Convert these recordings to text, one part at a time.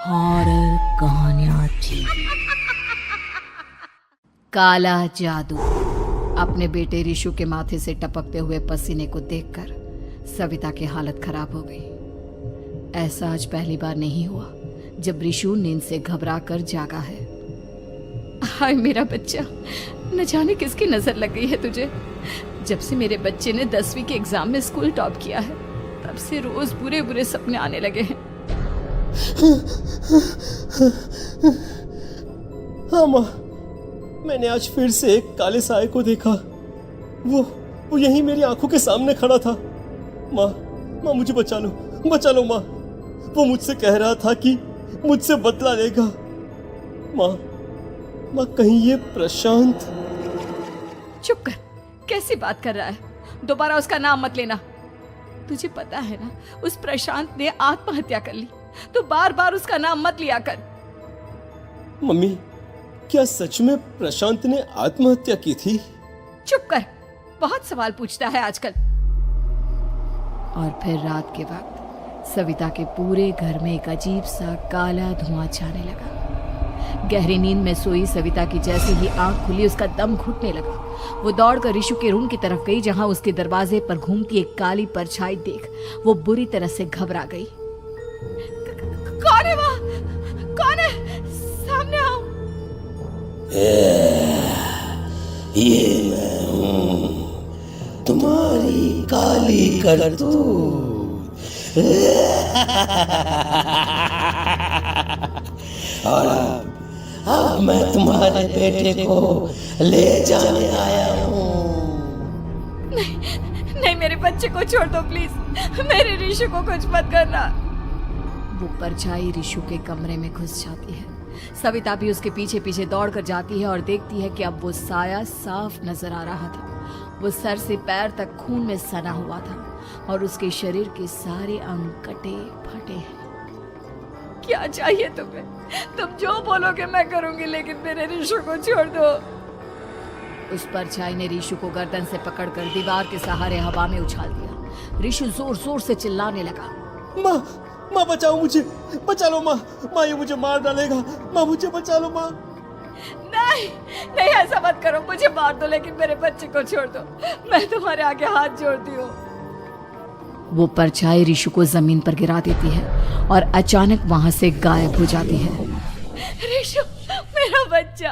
Horror कहानियां थी। काला जादू। अपने बेटे रिशु के माथे से टपकते हुए पसीने को देखकर सविता की हालत खराब हो गई। ऐसा आज पहली बार नहीं हुआ जब रिशु नींद से घबराकर जागा है। हाय मेरा बच्चा, न जाने किसकी नजर लग गई है तुझे। जब से मेरे बच्चे ने 10वीं के एग्जाम में स्कूल टॉप किया है तब से रोज बुरे बुरे सपने आने लगे हैं। हाँ माँ, मैंने आज फिर से एक काले साए को देखा। वो यहीं मेरी आंखों के सामने खड़ा था। माँ मुझे बचा लो माँ। वो मुझसे कह रहा था कि मुझसे बदला लेगा। माँ कहीं ये प्रशांत। चुप कर, कैसी बात कर रहा है? दोबारा उसका नाम मत लेना। तुझे पता है ना, उस प्रशांत ने आत्महत्या कर ली, तो बार बार उसका नाम मत लिया कर। मम्मी, क्या सच में प्रशांत ने आत्महत्या की थी? चुप कर, बहुत सवाल पूछता है आजकल। और फिर रात के वक्त सविता के पूरे घर में एक अजीब सा काला धुआं छाने लगा। गहरी नींद में सोई सविता की जैसे ही आंख खुली उसका दम घुटने लगा। वो दौड़कर रिशु के रूम की तरफ गई जहां उसके दरवाजे पर घूमती एक काली परछाई देख वो बुरी तरह से घबरा गई। कौन है वहाँ? कौन है? सामने आओ। ये मैं हूँ, तुम्हारी काली करतूत। और अब मैं तुम्हारे बेटे को ले जाने आया हूँ। नहीं, मेरे बच्चे को छोड़ दो प्लीज। मेरे रिशु को कुछ मत करना। वो परछाई रिशु के कमरे में घुस जाती है। सविता भी उसके पीछे पीछे दौड़कर जाती है और देखती है कि अब वो साया साफ नजर आ रहा था। वो सर से पैर तक खून में सना हुआ था और उसके शरीर के सारे अंग कटे फटे हैं। क्या चाहिए तुम्हें? तुम जो बोलोगे मैं करूंगी, लेकिन मेरे रिशु को छोड़ दो। उस परछाई ने रिशु को गर्दन से पकड़कर दीवार के सहारे हवा में उछाल दिया। रिशु जोर जोर से चिल्लाने लगा। माँ बचाओ मुझे, बचा लो माँ, ये मुझे मार डालेगा। माँ मुझे बचा लो माँ। नहीं ऐसा मत करो, मुझे मार दो लेकिन मेरे बच्चे को छोड़ दो। मैं तुम्हारे आगे हाथ जोड़ती हूँ। वो परछाई रिशु को जमीन पर गिरा देती है और अचानक वहां से गायब हो जाती है। रिशु, मेरा बच्चा,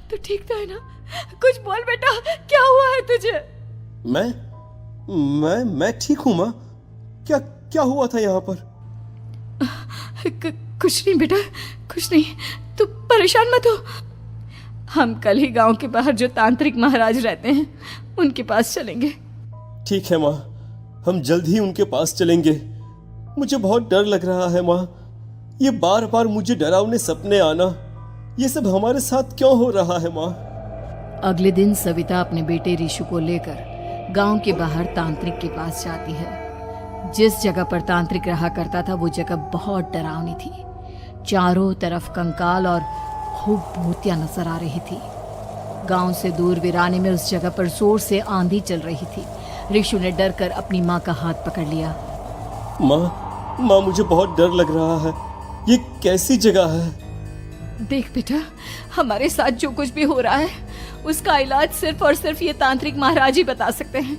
तू ठीक तो है ना? कुछ बोल बेटा, क्या हुआ है तुझे? मैं ठीक हूँ माँ। क्या हुआ था यहाँ पर? कुछ नहीं बेटा, कुछ नहीं। तू परेशान मत हो। हम कल ही गांव के बाहर जो तांत्रिक महाराज रहते हैं उनके पास चलेंगे। ठीक है माँ, हम जल्द ही उनके पास चलेंगे। मुझे बहुत डर लग रहा है माँ। ये बार बार मुझे डरावने सपने आना, ये सब हमारे साथ क्यों हो रहा है माँ? अगले दिन सविता अपने बेटे रिशु को लेकर गांव के बाहर तांत्रिक के पास जाती है। जिस जगह पर तांत्रिक रहा करता था वो जगह बहुत डरावनी थी। चारों तरफ कंकाल और खूब भूतियां नजर आ रही थी। गांव से दूर वीराने में उस जगह पर जोर से आंधी चल रही थी। रिशु ने डर कर अपनी माँ का हाथ पकड़ लिया। माँ मुझे बहुत डर लग रहा है। ये कैसी जगह है? देख बेटा, हमारे साथ जो कुछ भी हो रहा है उसका इलाज सिर्फ और सिर्फ ये तांत्रिक महाराज ही बता सकते हैं।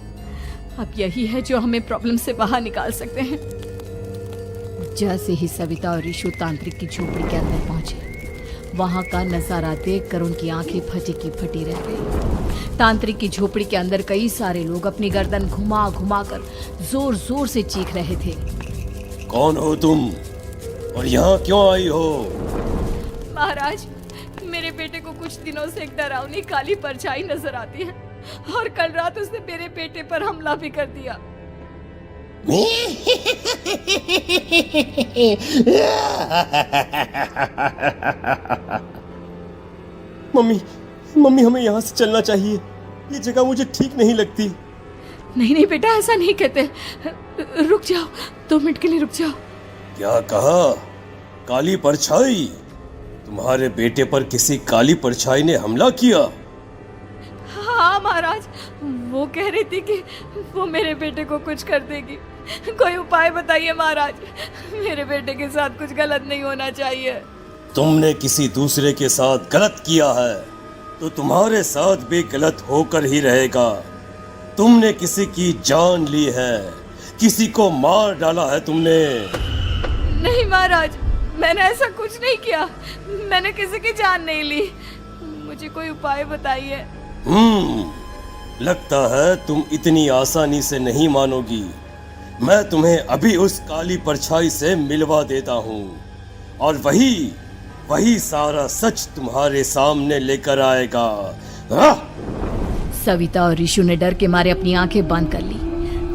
अब यही है जो हमें प्रॉब्लम से बाहर निकाल सकते हैं। जैसे ही सविता और रिशु तांत्रिक की झोपड़ी के अंदर पहुंचे, वहां का नजारा देखकर उनकी आंखें फटी की फटी रह गई। तांत्रिक की झोपड़ी के अंदर कई सारे लोग अपनी गर्दन घुमा घुमा कर जोर जोर से चीख रहे थे। कौन हो तुम और यहाँ क्यों आई हो? महाराज, मेरे बेटे को कुछ दिनों से एक डरावनी काली परछाई नजर आती है और कल रात उसने मेरे बेटे पर हमला भी कर दिया। मम्मी हमें यहाँ से चलना चाहिए। ये जगह मुझे ठीक नहीं लगती। नहीं बेटा, ऐसा नहीं कहते। रुक जाओ, 2 मिनट के लिए रुक जाओ। क्या कहा? काली परछाई? तुम्हारे बेटे पर किसी काली परछाई ने हमला किया? हाँ महाराज, वो कह रही थी कि वो मेरे बेटे को कुछ कर देगी, कोई उपाय बताइए महाराज। मेरे बेटे के साथ कुछ गलत नहीं होना चाहिए। तुमने किसी दूसरे के साथ गलत किया है तो तुम्हारे साथ भी गलत होकर ही रहेगा। तुमने किसी की जान ली है, किसी को मार डाला है तुमने। नहीं महाराज, मैंने ऐसा कुछ नहीं किया। मैंने किसी की जान नहीं ली। मुझे कोई उपाय बताइए। लगता है तुम इतनी आसानी से नहीं मानोगी। मैं तुम्हें अभी उस काली परछाई से मिलवा देता हूँ और वही सारा सच तुम्हारे सामने लेकर आएगा। सविता और ऋषु ने डर के मारे अपनी आंखें बंद कर ली।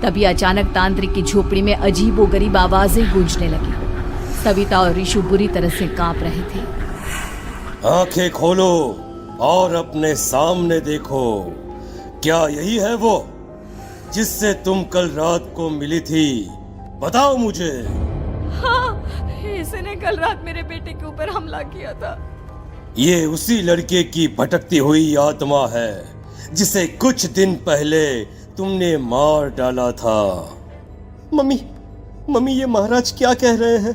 तभी अचानक तांत्रिक की झोपड़ी में अजीबोगरीब आवाजें गूंजने लगी। सविता और ऋषु बुरी तरह से कांप रहे थे। आंखें खोलो और अपने सामने देखो। क्या यही है वो जिससे तुम कल रात को मिली थी? बताओ मुझे। हाँ, इसने कल रात मेरे बेटे के ऊपर हमला किया था। ये उसी लड़के की भटकती हुई आत्मा है जिसे कुछ दिन पहले तुमने मार डाला था। मम्मी ये महाराज क्या कह रहे हैं?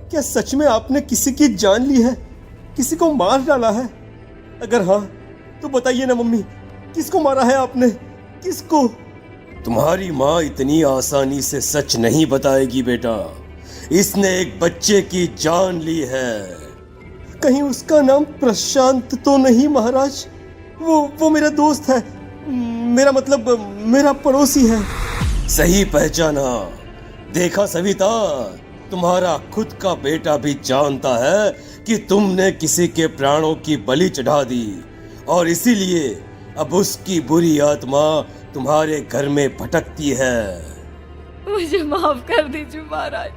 क्या सच में आपने किसी की जान ली है, किसी को मार डाला है? अगर हाँ तो बताइए ना मम्मी, किसको मारा है आपने? किसको? तुम्हारी माँ इतनी आसानी से सच नहीं बताएगी बेटा। इसने एक बच्चे की जान ली है। कहीं उसका नाम प्रशांत तो नहीं महाराज? वो मेरा दोस्त है, मेरा मतलब मेरा पड़ोसी है। सही पहचाना। देखा सविता, तुम्हारा खुद का बेटा भी जानता है कि तुमने किसी के प्राणों की बलि चढ़ा दी और इसीलिए अब उसकी बुरी आत्मा तुम्हारे घर में भटकती है। मुझे माफ कर दीजिए महाराज,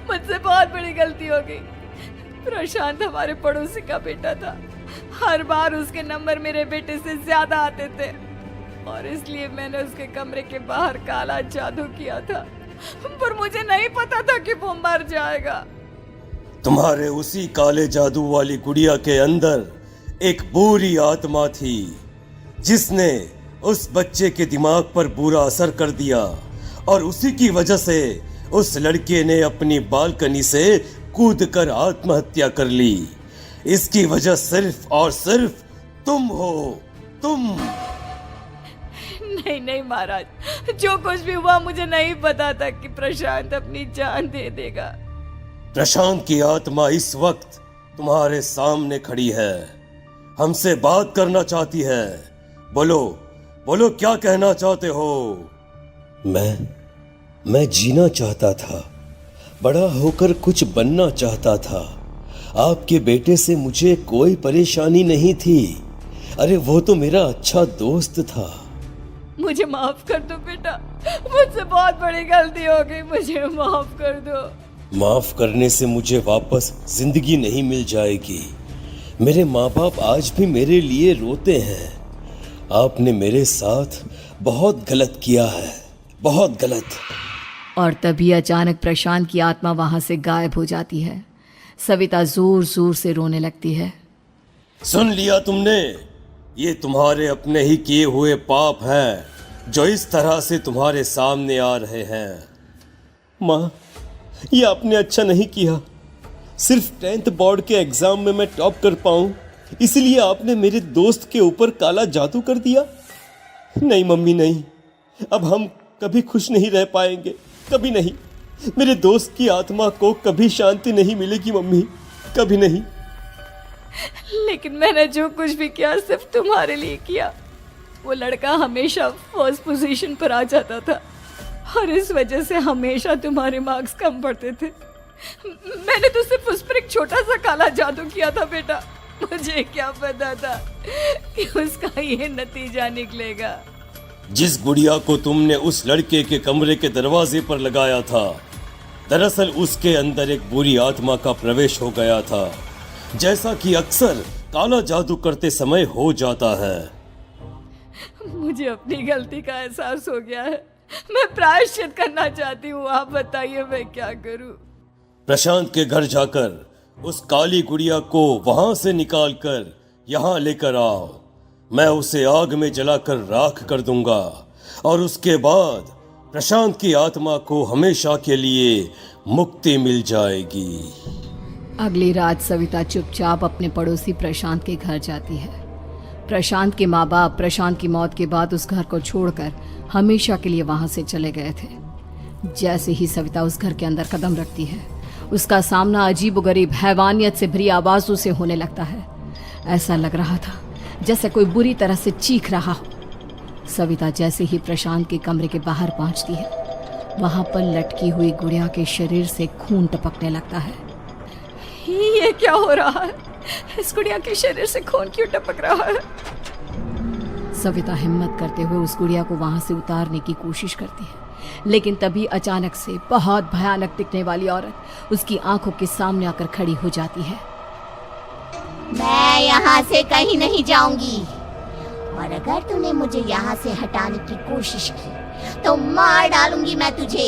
मुझसे बहुत बड़ी गलती हो गई। प्रशांत हमारे पड़ोसी का बेटा था। हर बार उसके नंबर मेरे बेटे से ज्यादा आते थे और इसलिए मैंने उसके कमरे के बाहर काला जादू किया था, पर मुझे नहीं पता था कि वो मर जाएगा। तुम्हारे उसी काले जादू वाली गुड़िया के अंदर एक बुरी आत्मा थी जिसने उस बच्चे के दिमाग पर बुरा असर कर दिया और उसी की वजह से उस लड़के ने अपनी बालकनी से कूदकर आत्महत्या कर ली। इसकी वजह सिर्फ और सिर्फ तुम हो, तुम। नहीं महाराज, जो कुछ भी हुआ मुझे नहीं पता था कि प्रशांत अपनी जान दे देगा। प्रशांत की आत्मा इस वक्त तुम्हारे सामने खड़ी है, हमसे बात करना चाहती है। बोलो क्या कहना चाहते हो? मैं जीना चाहता था, बड़ा होकर कुछ बनना चाहता था। आपके बेटे से मुझे कोई परेशानी नहीं थी। अरे वो तो मेरा अच्छा दोस्त था। मुझे माफ कर दो बेटा, मुझसे बहुत बड़ी गलती हो गई, मुझे माफ कर दो। माफ करने से मुझे वापस जिंदगी नहीं मिल जाएगी। मेरे माँ बाप आज भी मेरे लिए रोते हैं। आपने मेरे साथ बहुत गलत किया है, बहुत गलत। और तभी अचानक प्रशांत की आत्मा वहां से गायब हो जाती है। सविता जोर जोर से रोने लगती है। सुन लिया तुमने? ये तुम्हारे अपने ही किए हुए पाप हैं जो इस तरह से तुम्हारे सामने आ रहे हैं। माँ, ये आपने अच्छा नहीं किया। सिर्फ 10th बोर्ड के एग्जाम में मैं टॉप कर पाऊं, इसलिए आपने मेरे दोस्त के ऊपर काला जादू कर दिया। नहीं मम्मी, नहीं, अब हम कभी खुश नहीं रह पाएंगे, कभी नहीं। मेरे दोस्त की आत्मा को कभी शांति नहीं मिलेगी मम्मी, कभी नहीं। लेकिन मैंने जो कुछ भी किया सिर्फ तुम्हारे लिए किया। वो लड़का हमेशा फर्स्ट पोजीशन पर आ जाता था और इस वजह से हमेशा तुम्हारे मार्क्स कम पड़ते थे। मैंने तो सिर्फ उस पर एक छोटा सा काला जादू किया था बेटा। मुझे क्या पता था कि उसका ये नतीजा निकलेगा। जिस गुड़िया को तुमने उस लड़के के कमरे के दरवाजे पर लगाया था, दरअसल उसके अंदर एक बुरी आत्मा का प्रवेश हो गया था, जैसा कि अक्सर काला जादू करते समय हो जाता है। मुझे अपनी गलती का एहसास हो गया है। मैं प्रायश्चित करना चाहती हूँ। आप बताइए मैं क्या करूँ? प्रशांत के घर जाकर उस काली गुड़िया को वहां से निकालकर यहाँ लेकर आओ। मैं उसे आग में जलाकर राख कर दूंगा और उसके बाद प्रशांत की आत्मा को हमेशा के लिए मुक्ति मिल जाएगी। अगली रात सविता चुपचाप अपने पड़ोसी प्रशांत के घर जाती है। प्रशांत के माँ बाप प्रशांत की मौत के बाद उस घर को छोड़कर हमेशा के लिए वहां से चले गए थे। जैसे ही सविता उस घर के अंदर कदम रखती है, उसका सामना अजीबोगरीब हैवानियत से भरी आवाजों से होने लगता है। ऐसा लग रहा था जैसे कोई बुरी तरह से चीख रहा हो। सविता जैसे ही प्रशांत के कमरे के बाहर पहुंचती है, वहां पर लटकी हुई गुड़िया के शरीर से खून टपकने लगता है। ये क्या हो रहा है? इस गुड़िया के शरीर से खून क्यों टपक रहा है? सविता हिम्मत करते हुए उस गुड़िया को वहां से उतारने की कोशिश करती है, लेकिन तभी अचानक से बहुत भयानक दिखने वाली औरत उसकी आंखों के सामने आकर खड़ी हो जाती है। मैं यहाँ से कहीं नहीं जाऊंगी, और अगर तूने मुझे यहाँ से हटाने की कोशिश की तो मार डालूंगी मैं तुझे।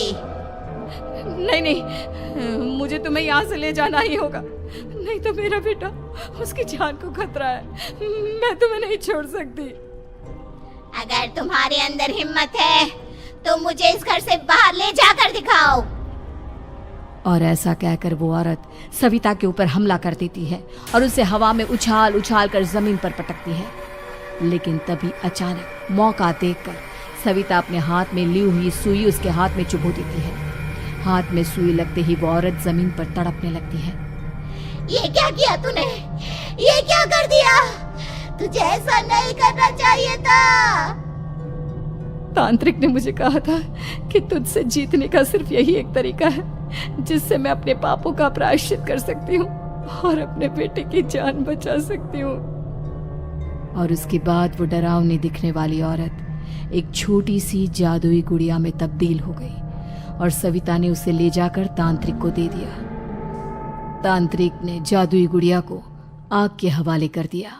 नहीं नहीं, मुझे तुम्हें यहाँ से ले जाना ही होगा, नहीं तो मेरा बेटा, उसकी जान को खतरा है। मैं तुम्हें नहीं छोड़ सकती। अगर तुम्हारे अंदर हिम्मत है तो मुझे इस घर से बाहर ले जाकर दिखाओ। और ऐसा कहकर वो औरत सविता के ऊपर हमला कर देती है और उसे हवा में उछाल उछाल कर जमीन पर पटकती है। लेकिन तभी अचानक मौका देखकर सविता अपने हाथ में ली हुई सुई उसके हाथ में चुभो देती है। हाथ में सुई लगते ही वो औरत जमीन पर तड़पने लगती है। ये क्या किया तूने? ये क्या कर दिया? तुझे ऐसा नहीं करना चाहिए था। तांत्रिक ने मुझे कहा था कि तुझसे जीतने का सिर्फ यही एक तरीका है जिससे मैं अपने पापों का प्रायश्चित कर सकती हूँ और अपने बेटे की जान बचा सकती हूँ। और उसके बाद वो डरावनी दिखने वाली औरत एक छोटी सी जादुई गुड़िया में तब्दील हो गई और सविता ने उसे ले जाकर तांत्रिक को दे दिया। तांत्रिक ने जादुई गुड़िया को आग के हवाले कर दिया।